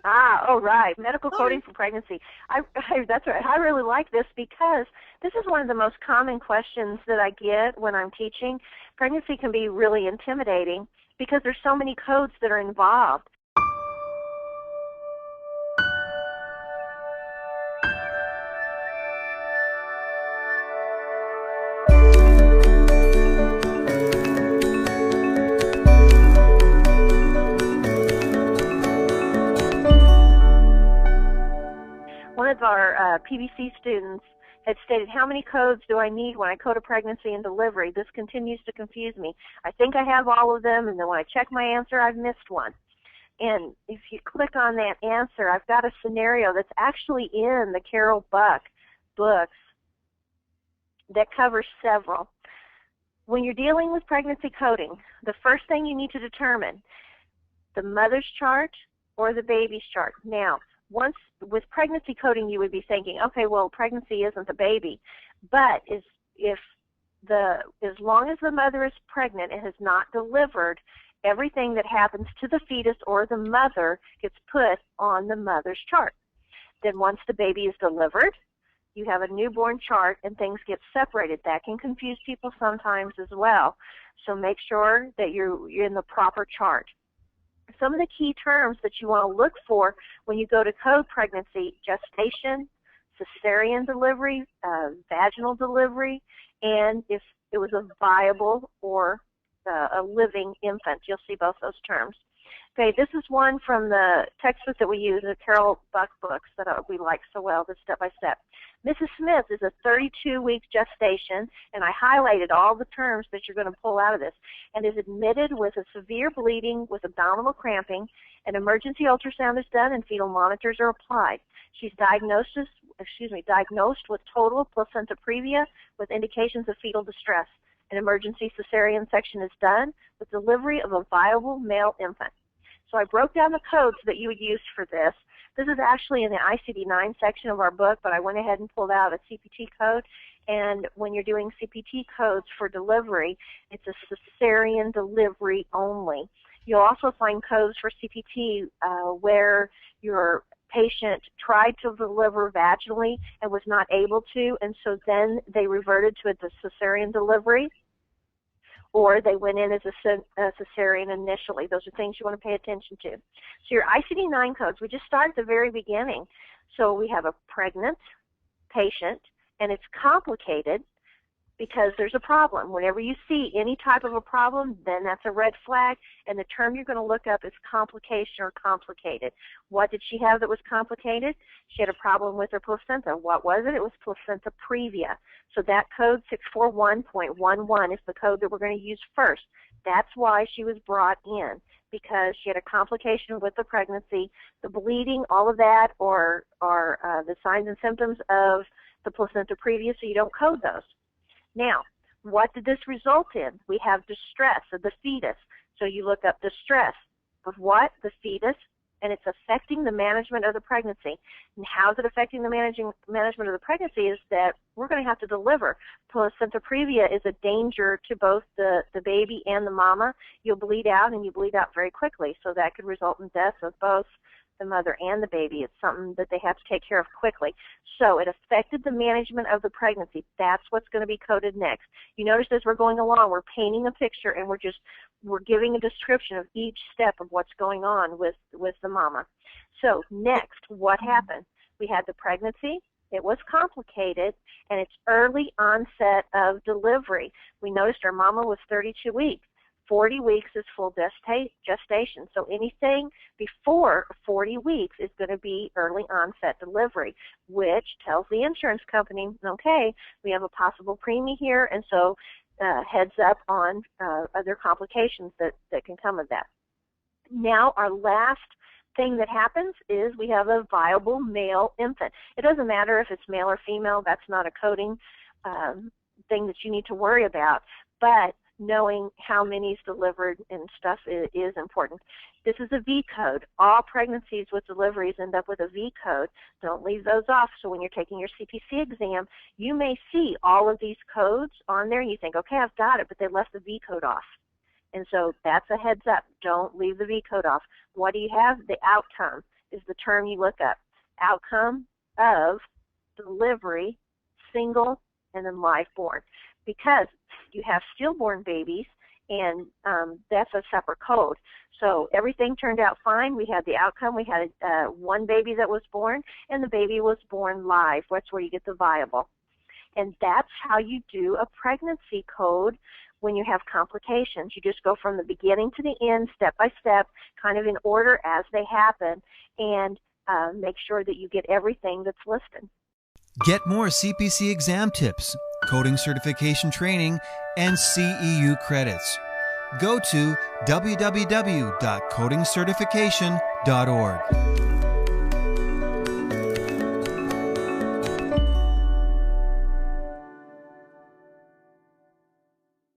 Oh, right. Medical coding for pregnancy. That's right. I really like this because this is one of the most common questions that I get when I'm teaching. Pregnancy can be really intimidating because there's so many codes that are involved. One of our PBC students had stated, how many codes do I need when I code a pregnancy and delivery? This continues to confuse me. I think I have all of them, and then when I check my answer, I've missed one. And if you click on that answer, I've got a scenario that's actually in the Carol Buck books that covers several. When you're dealing with pregnancy coding, the first thing you need to determine, the mother's chart or the baby's chart. Now, once with pregnancy coding, you would be thinking, okay, well, pregnancy isn't the baby, but as long as the mother is pregnant and has not delivered, everything that happens to the fetus or the mother gets put on the mother's chart. Then once the baby is delivered, you have a newborn chart and things get separated. That can confuse people sometimes as well. So make sure that you're in the proper chart. Some of the key terms that you want to look for when you go to code pregnancy: gestation, cesarean delivery, vaginal delivery, and if it was a viable or a living infant. You'll see both those terms. Okay, this is one from the textbook that we use, the Carol Buck books that we like so well, the step-by-step. Mrs. Smith is a 32-week gestation, and I highlighted all the terms that you're going to pull out of this, and is admitted with a severe bleeding with abdominal cramping. An emergency ultrasound is done, and fetal monitors are applied. She's diagnosed with total placenta previa with indications of fetal distress. An emergency cesarean section is done with delivery of a viable male infant. So I broke down the codes that you would use for this. This is actually in the Icd-9 section of our book, but I went ahead and pulled out a CPT code. And when you're doing CPT codes for delivery, it's a cesarean delivery only. You'll also find codes for CPT where your patient tried to deliver vaginally and was not able to, and so then they reverted to a cesarean delivery, or they went in as a cesarean initially. Those are things you want to pay attention to. So your Icd-9 codes, we just start at the very beginning. So we have a pregnant patient, and it's complicated because there's a problem. Whenever you see any type of a problem, then that's a red flag, and the term you're going to look up is complication or complicated. What did she have that was complicated? She had a problem with her placenta. What was it? It was placenta previa. So that code 641.11 is the code that we're going to use first. That's why she was brought in, because she had a complication with the pregnancy, the bleeding, all of that, or the signs and symptoms of the placenta previa, so you don't code those. Now, what did this result in? We have distress of the fetus. So you look up distress of what? The fetus, and it's affecting the management of the pregnancy. And how is it affecting the management of the pregnancy is that we're going to have to deliver. Placenta previa is a danger to both the baby and the mama. You'll bleed out, and you bleed out very quickly, so that could result in death of both the mother and the baby. It's something that they have to take care of quickly. So it affected the management of the pregnancy. That's what's going to be coded next. You notice as we're going along, we're painting a picture, and we're giving a description of each step of what's going on with the mama. So next, what happened? We had the pregnancy. It was complicated, and it's early onset of delivery. We noticed our mama was 32 weeks. 40 weeks is full gestation. So anything before 40 weeks is going to be early onset delivery, which tells the insurance company, okay, we have a possible preemie here, and so heads up on other complications that can come of that. Now our last thing that happens is we have a viable male infant. It doesn't matter if it's male or female. That's not a coding thing that you need to worry about, but knowing how many is delivered and stuff is important. This is a V code. All pregnancies with deliveries end up with a V code. Don't leave those off. So when you're taking your CPC exam, you may see all of these codes on there, and you think, okay, I've got it, but they left the V code off. And so that's a heads up. Don't leave the V code off. What do you have? The outcome. is the term you look up. Outcome of delivery, single, and then live born. Because you have stillborn babies, and that's a separate code. So everything turned out fine. We had the outcome. We had one baby that was born, and the baby was born live. That's where you get the viable. And that's how you do a pregnancy code when you have complications. You just go from the beginning to the end, step by step, kind of in order as they happen, and make sure that you get everything that's listed. Get more CPC exam tips, coding certification training, and CEU credits. Go to www.codingcertification.org.